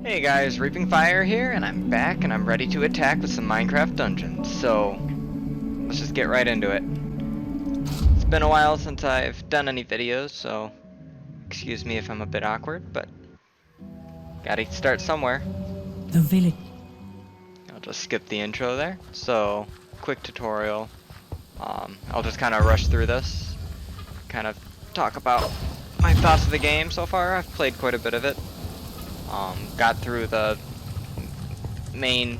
Hey guys, Reaping Fire here, and I'm back and I'm ready to attack with some Minecraft dungeons. So, let's just get right into it. It's been a while since I've done any videos, so excuse me if I'm a bit awkward, but gotta start somewhere. The village. I'll just skip the intro there. So, quick tutorial. I'll just kind of rush through this, kind of talk about my thoughts of the game so far. I've played quite a bit of it. Got through the main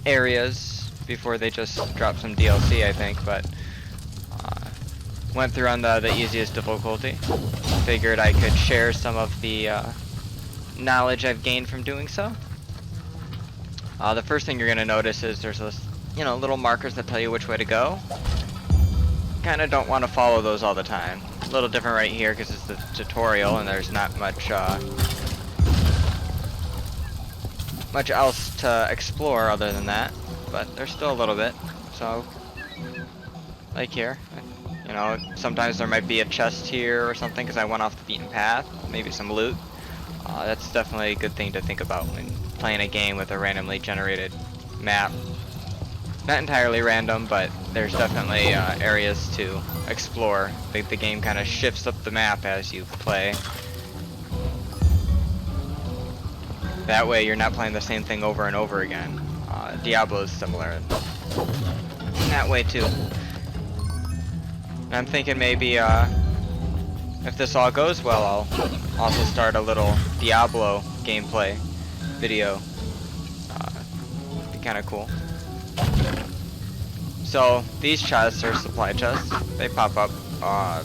areas before they just dropped some DLC, I think, but went through on the easiest difficulty. Figured I could share some of the knowledge I've gained from doing so. The first thing you're gonna notice is there's this, little markers that tell you which way to go. Kind of don't want to follow those all the time. A little different right here because it's the tutorial and there's not much else to explore other than that, but there's still a little bit. So, like here, sometimes there might be a chest here or something because I went off the beaten path, maybe some loot. That's definitely a good thing to think about when playing a game with a randomly generated map. Not entirely random, but there's definitely areas to explore. The game kind of shifts up the map as you play. That way you're not playing the same thing over and over again. Diablo is similar in that way too. And I'm thinking maybe if this all goes well, I'll also start a little Diablo gameplay video. Be kind of cool. So these chests are supply chests. They pop up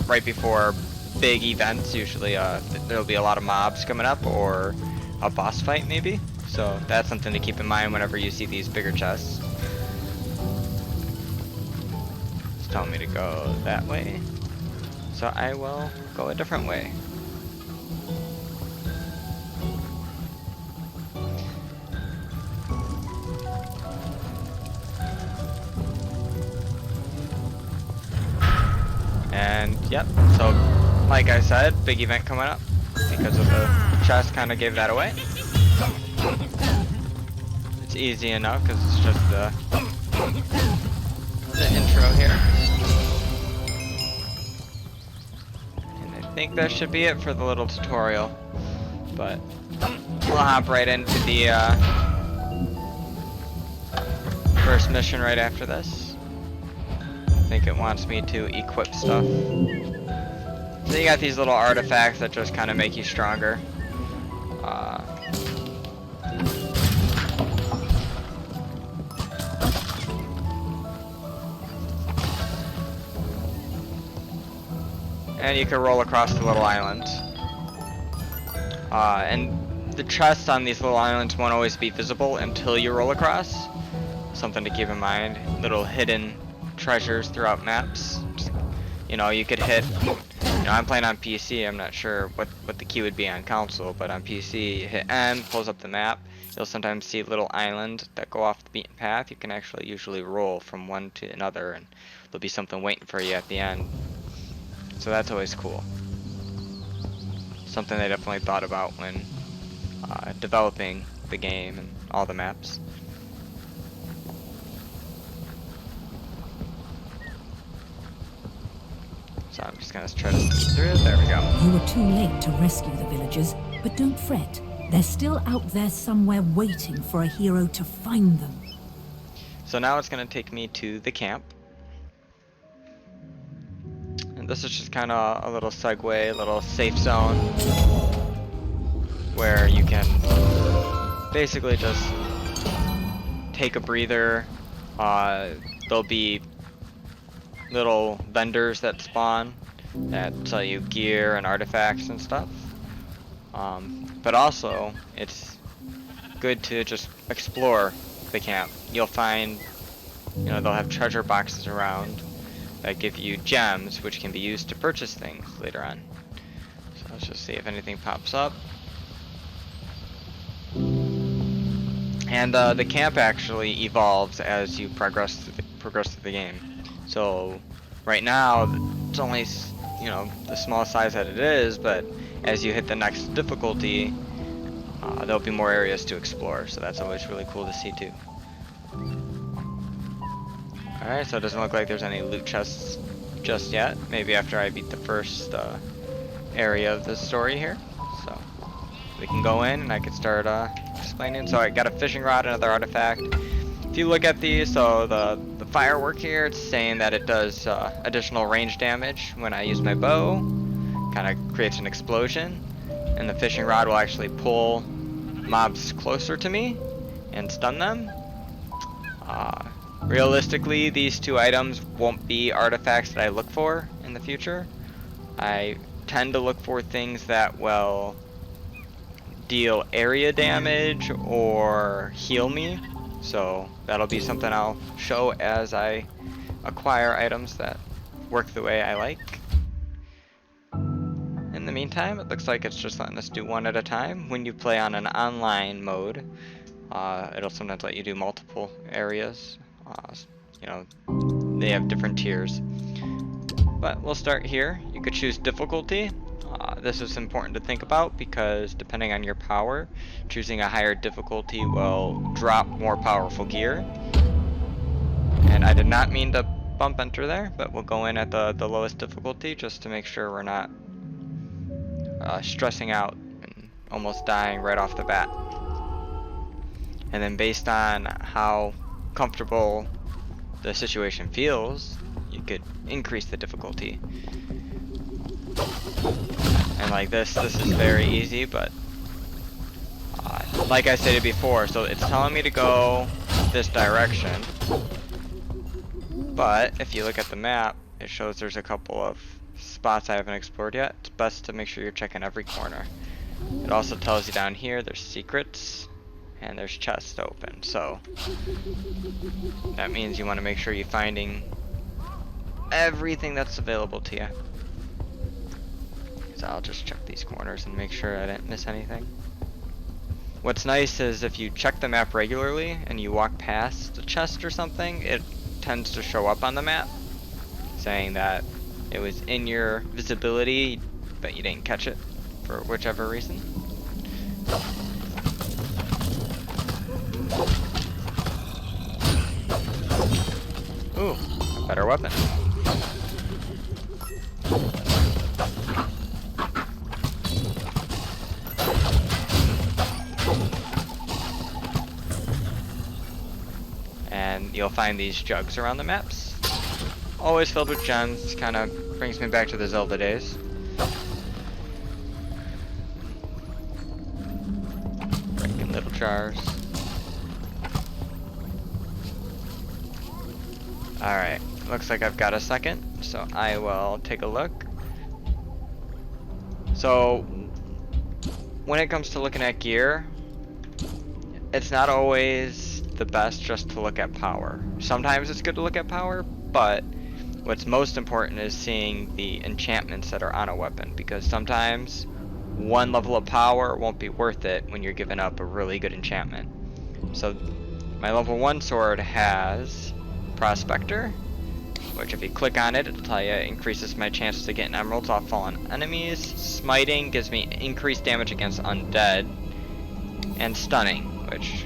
right before big events. Usually there'll be a lot of mobs coming up or a boss fight maybe. So that's something to keep in mind whenever you see these bigger chests. It's telling me to go that way. So I will go a different way. And yep, so like I said, big event coming up because of the chest kind of gave that away. It's easy enough because it's just the intro here. And I think that should be it for the little tutorial. But we'll hop right into the first mission right after this. I think it wants me to equip stuff. So you got these little artifacts that just kind of make you stronger. And you can roll across the little islands. And the chests on these little islands won't always be visible until you roll across. Something to keep in mind. Little hidden treasures throughout maps. Just, you could hit. I'm playing on PC. I'm not sure what the key would be on console, but on PC, you hit M, pulls up the map. You'll sometimes see little islands that go off the beaten path. You can actually usually roll from one to another, and there'll be something waiting for you at the end. So that's always cool. Something they definitely thought about when developing the game and all the maps. So I'm just gonna try to sneak through. There we go. You were too late to rescue the villagers, but don't fret. They're still out there somewhere waiting for a hero to find them. So now it's gonna take me to the camp. And this is just kind of a little segue, a little safe zone where you can basically just take a breather. There'll be little vendors that spawn that sell you gear and artifacts and stuff. But also, it's good to just explore the camp. You'll find, they'll have treasure boxes around that give you gems, which can be used to purchase things later on. So let's just see if anything pops up. And the camp actually evolves as you progress through the game. So right now it's only the small size that it is, but as you hit the next difficulty, there'll be more areas to explore, so that's always really cool to see too. Alright, so it doesn't look like there's any loot chests just yet. Maybe after I beat the first area of the story here. So we can go in and I can start explaining. So I got a fishing rod, another artifact. If you look at these, so the firework here, it's saying that it does additional range damage when I use my bow. Kind of creates an explosion. And the fishing rod will actually pull mobs closer to me and stun them. Realistically, these two items won't be artifacts that I look for in the future. I tend to look for things that will deal area damage or heal me. So that'll be something I'll show as I acquire items that work the way I like. In the meantime, it looks like it's just letting us do one at a time. When you play on an online mode, it'll sometimes let you do multiple areas. You know, they have different tiers. But we'll start here. You could choose difficulty. This is important to think about because depending on your power, choosing a higher difficulty will drop more powerful gear. And I did not mean to bump enter there, but we'll go in at the lowest difficulty just to make sure we're not stressing out and almost dying right off the bat. And then based on how comfortable the situation feels, you could increase the difficulty. And like this is very easy, but like I stated before, so it's telling me to go this direction. But if you look at the map, it shows there's a couple of spots I haven't explored yet. It's best to make sure you're checking every corner. It also tells you down here there's secrets and there's chests to open, so that means you want to make sure you're finding everything that's available to you. So I'll just check these corners and make sure I didn't miss anything. What's nice is if you check the map regularly and you walk past a chest or something, it tends to show up on the map saying that it was in your visibility but you didn't catch it for whichever reason. Ooh, a better weapon. And you'll find these jugs around the maps. Always filled with gems, kind of brings me back to the Zelda days. Breaking little jars. Alright, looks like I've got a second, so I will take a look. So, when it comes to looking at gear, it's not always the best just to look at power. Sometimes it's good to look at power, but what's most important is seeing the enchantments that are on a weapon, because sometimes one level of power won't be worth it when you're giving up a really good enchantment. So, my level 1 sword has Prospector, which if you click on it, it'll tell you it increases my chances to get emeralds off fallen enemies. Smiting gives me increased damage against undead. And Stunning, which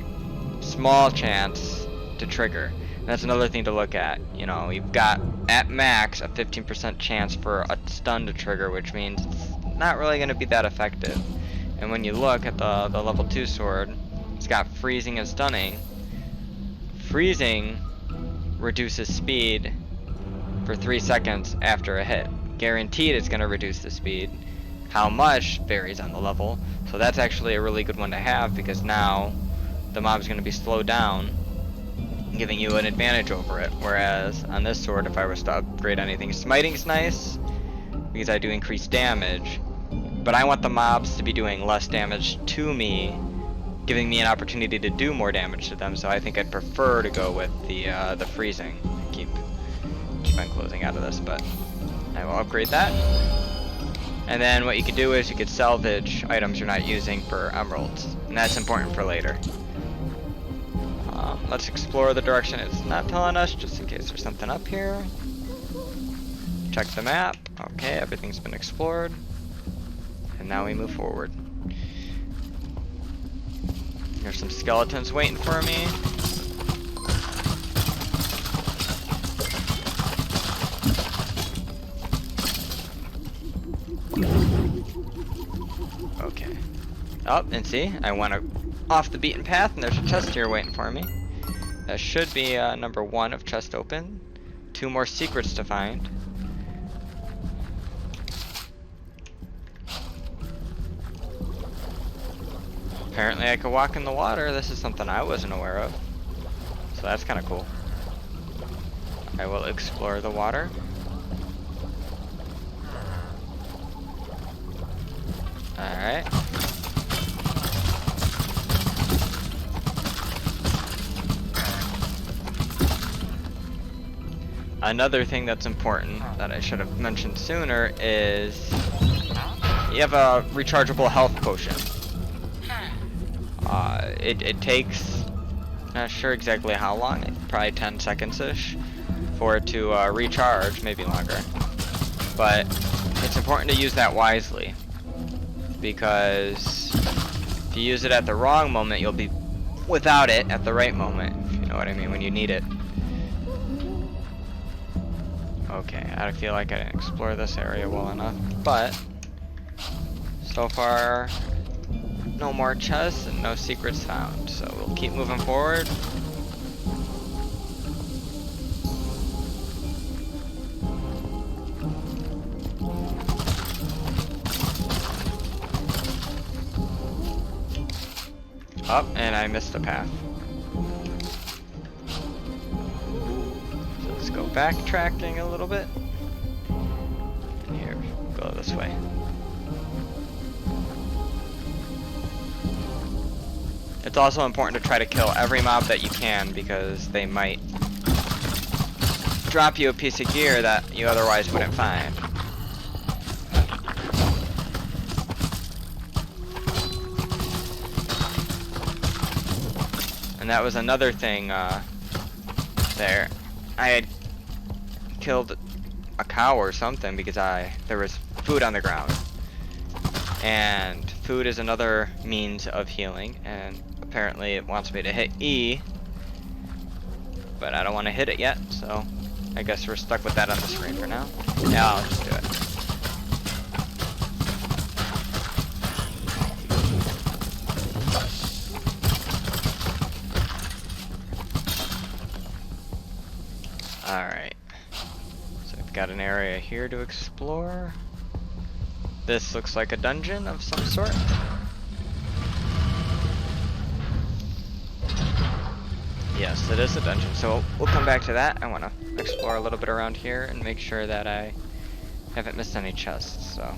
small chance to trigger. And that's another thing to look at. You know, you've got at max a 15% chance for a stun to trigger, which means it's not really going to be that effective. And when you look at the level 2 sword, it's got freezing and stunning. Freezing reduces speed for 3 seconds after a hit. Guaranteed it's going to reduce the speed. How much varies on the level. So that's actually a really good one to have, because now the mob's going to be slowed down, giving you an advantage over it. Whereas on this sword, if I was to upgrade anything, smiting's nice because I do increase damage, but I want the mobs to be doing less damage to me, giving me an opportunity to do more damage to them. So I think I'd prefer to go with the freezing. Keep on closing out of this, but I will upgrade that. And then what you could do is you could salvage items you're not using for emeralds, and that's important for later. Let's explore the direction it's not telling us, just in case there's something up here. Check the map. Okay, everything's been explored. And now we move forward. There's some skeletons waiting for me. Okay. Oh, and see, I went off the beaten path, and there's a chest here waiting for me. That should be number 1 of chest open. 2 more secrets to find. Apparently I could walk in the water. This is something I wasn't aware of. So that's kind of cool. I will explore the water. Alright. Another thing that's important that I should have mentioned sooner is you have a rechargeable health potion. It takes, not sure exactly how long, probably 10 seconds-ish for it to recharge, maybe longer. But it's important to use that wisely, because if you use it at the wrong moment, you'll be without it at the right moment, if you know what I mean, when you need it. Okay, I feel like I didn't explore this area well enough, but so far no more chests and no secrets found, so we'll keep moving forward. Up, and I missed the path. So let's go backtracking a little bit. And here, go this way. It's also important to try to kill every mob that you can, because they might drop you a piece of gear that you otherwise wouldn't find. And that was another thing there. I had killed a cow or something because there was food on the ground. And food is another means of healing, and apparently it wants me to hit E, but I don't want to hit it yet, so I guess we're stuck with that on the screen for now. Yeah, I'll just do it. Alright, so I've got an area here to explore. This looks like a dungeon of some sort. Yes, it is a dungeon, so we'll come back to that. I want to explore a little bit around here and make sure that I haven't missed any chests, so.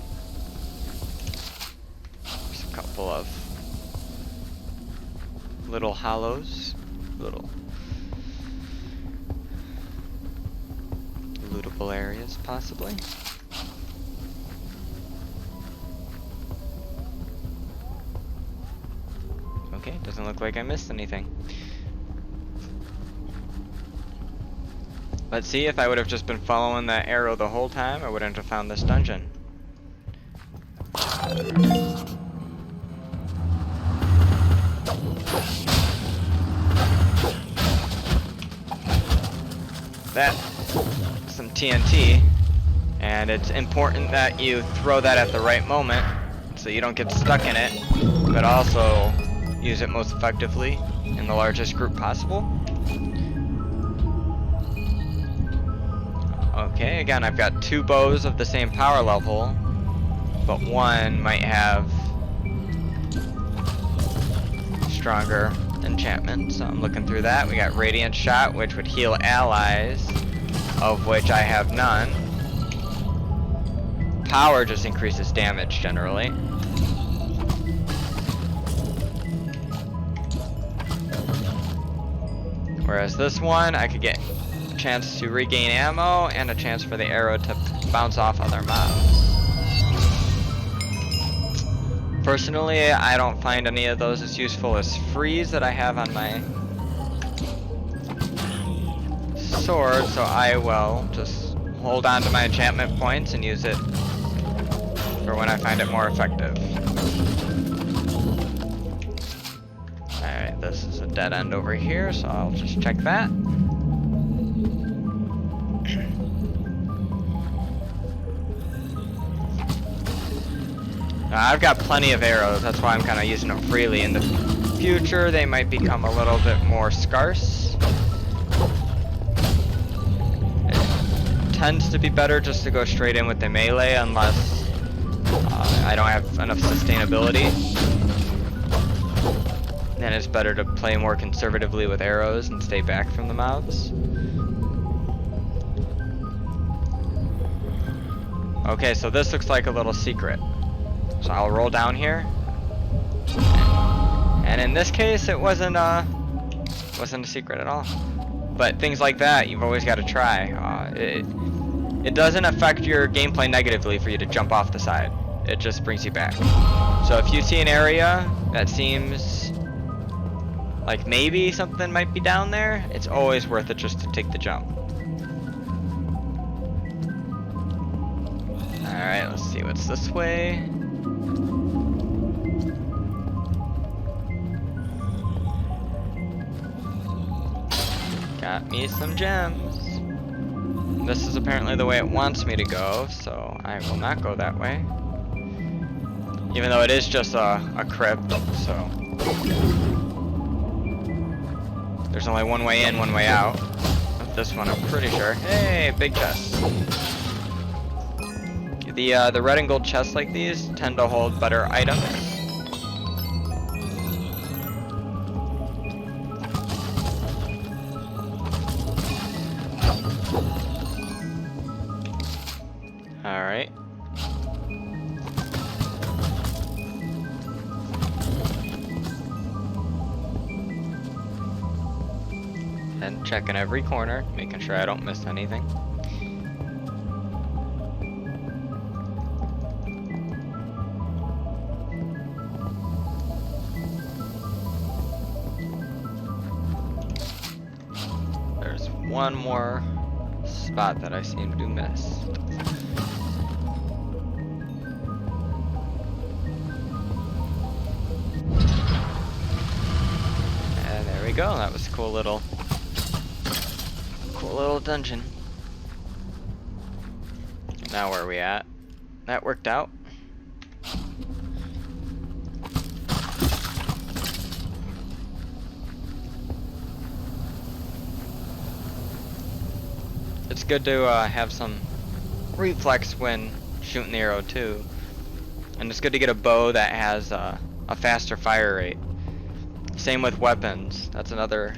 There's a couple of little hollows, little lootable areas, possibly. Okay, doesn't look like I missed anything. Let's see, if I would have just been following that arrow the whole time, I wouldn't have found this dungeon. That's some TNT, and it's important that you throw that at the right moment so you don't get stuck in it, but also use it most effectively in the largest group possible. Okay, again, I've got 2 bows of the same power level, but one might have stronger enchantment, so I'm looking through that. We got Radiant Shot, which would heal allies, of which I have none. Power just increases damage generally. Whereas this one, I could get a chance to regain ammo and a chance for the arrow to bounce off other mobs. Personally, I don't find any of those as useful as freeze that I have on my sword, so I will just hold on to my enchantment points and use it for when I find it more effective. Alright. this is a dead end over here, so I'll just check that. I've got plenty of arrows, that's why I'm kind of using them freely. In the future, they might become a little bit more scarce. It tends to be better just to go straight in with the melee unless I don't have enough sustainability. Then it's better to play more conservatively with arrows and stay back from the mobs. Okay, so this looks like a little secret. So I'll roll down here. And in this case, it wasn't a secret at all. But things like that, you've always got to try. It doesn't affect your gameplay negatively for you to jump off the side. It just brings you back. So if you see an area that seems like maybe something might be down there, it's always worth it just to take the jump. Alright, let's see what's this way. Got me some gems. This is apparently the way it wants me to go, so I will not go that way. Even though it is just a crypt, so there's only one way in, one way out. With this one, I'm pretty sure. Hey, big chest. The red and gold chests like these tend to hold better items. Alright. And checking every corner, making sure I don't miss anything. There's one more spot that I seem to miss. And there we go. That was a cool little dungeon. Now where are we at? That worked out. It's good to have some reflex when shooting the arrow too. And it's good to get a bow that has a faster fire rate. Same with weapons. That's another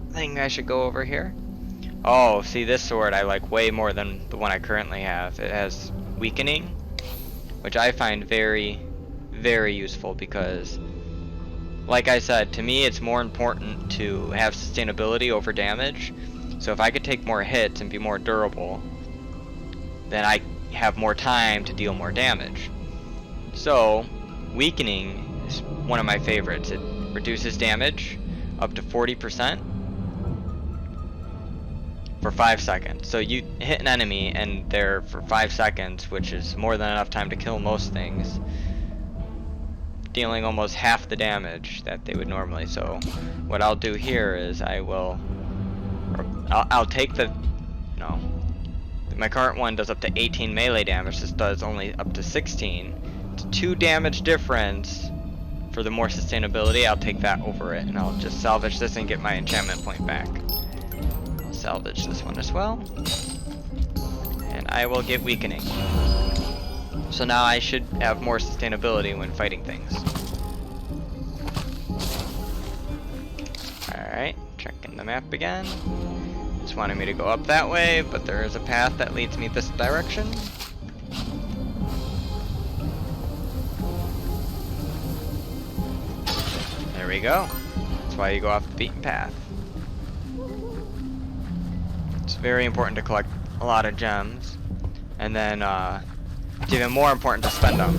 thing I should go over here. Oh, see, this sword I like way more than the one I currently have. It has weakening, which I find very, very useful because, like I said, to me it's more important to have sustainability over damage. So if I could take more hits and be more durable, then I have more time to deal more damage. So, weakening is one of my favorites. It reduces damage up to 40%. For 5 seconds. So you hit an enemy and they're for 5 seconds, which is more than enough time to kill most things, dealing almost half the damage that they would normally. So what I'll do here is I'll take the, no, my current one does up to 18 melee damage. This does only up to 16. It's 2 damage difference. For the more sustainability, I'll take that over it, and I'll just salvage this and get my enchantment point back. Salvage this one as well, and I will get weakening. So now I should have more sustainability when fighting things. Alright, checking the map again. Just wanted me to go up that way, but there is a path that leads me this direction. There we go. That's why you go off the beaten path. It's very important to collect a lot of gems, and then it's even more important to spend them.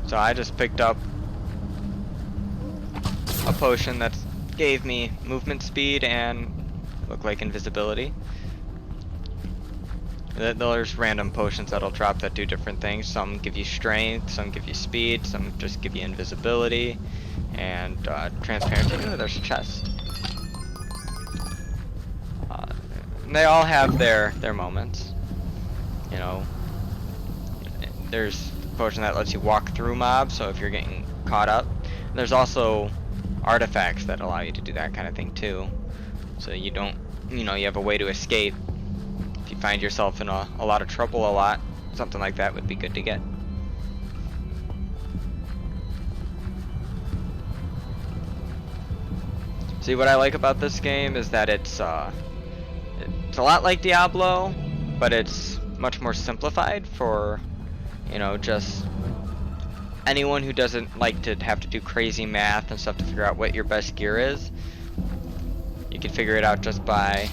So I just picked up a potion that gave me movement speed and looked like invisibility. There's random potions that'll drop that do different things. Some give you strength, some give you speed, some just give you invisibility, and transparency. Ooh, there's a chest. They all have their moments. You know, there's a potion that lets you walk through mobs, so if you're getting caught up. There's also artifacts that allow you to do that kind of thing too. So you don't, you have a way to escape. If you find yourself in a lot of trouble a lot, something like that would be good to get. See, what I like about this game is that it's a lot like Diablo, but it's much more simplified for, just anyone who doesn't like to have to do crazy math and stuff to figure out what your best gear is. You can figure it out just by,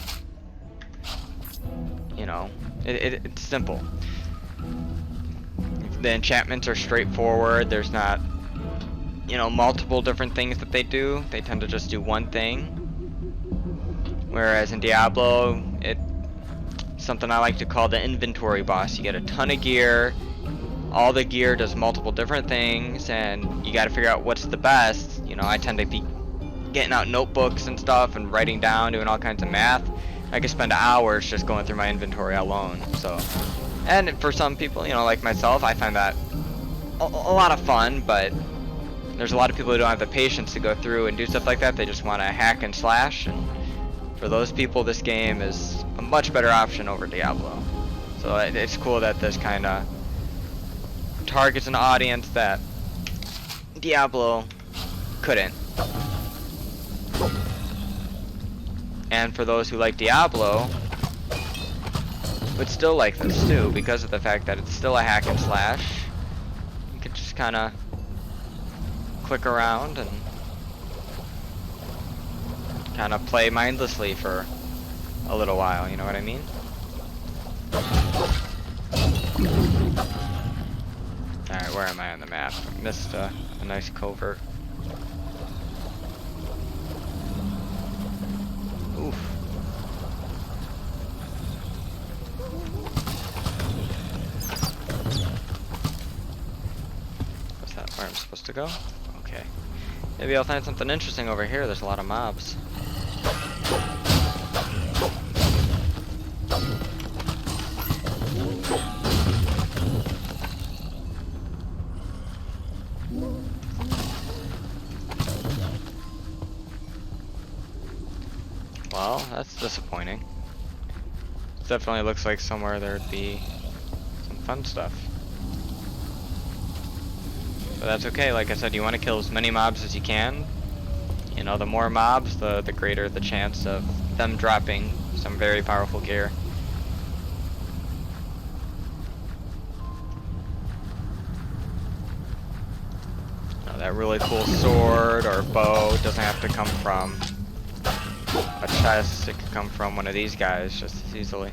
it's simple. The enchantments are straightforward. There's not, multiple different things that they do. They tend to just do one thing. Whereas in Diablo, it's something I like to call the inventory boss. You get a ton of gear. All the gear does multiple different things, and you got to figure out what's the best. I tend to be getting out notebooks and stuff and writing down, doing all kinds of math. I could spend hours just going through my inventory alone. So, and for some people, like myself, I find that a lot of fun, but there's a lot of people who don't have the patience to go through and do stuff like that. They just want to hack and slash, and for those people, this game is a much better option over Diablo. So it's cool that this kind of targets an audience that Diablo couldn't. And for those who like Diablo, would still like this too, because of the fact that it's still a hack and slash. You could just kind of click around and kind of play mindlessly for a little while, you know what I mean? Alright, where am I on the map? I missed a nice covert. Oof. Is that where I'm supposed to go? Okay. Maybe I'll find something interesting over here. There's a lot of mobs. Well, that's disappointing. It definitely looks like somewhere there'd be some fun stuff. But that's okay. Like I said, you want to kill as many mobs as you can. The more mobs, the greater the chance of them dropping some very powerful gear. Now, that really cool sword or bow doesn't have to come from a chest. It could come from one of these guys just as easily.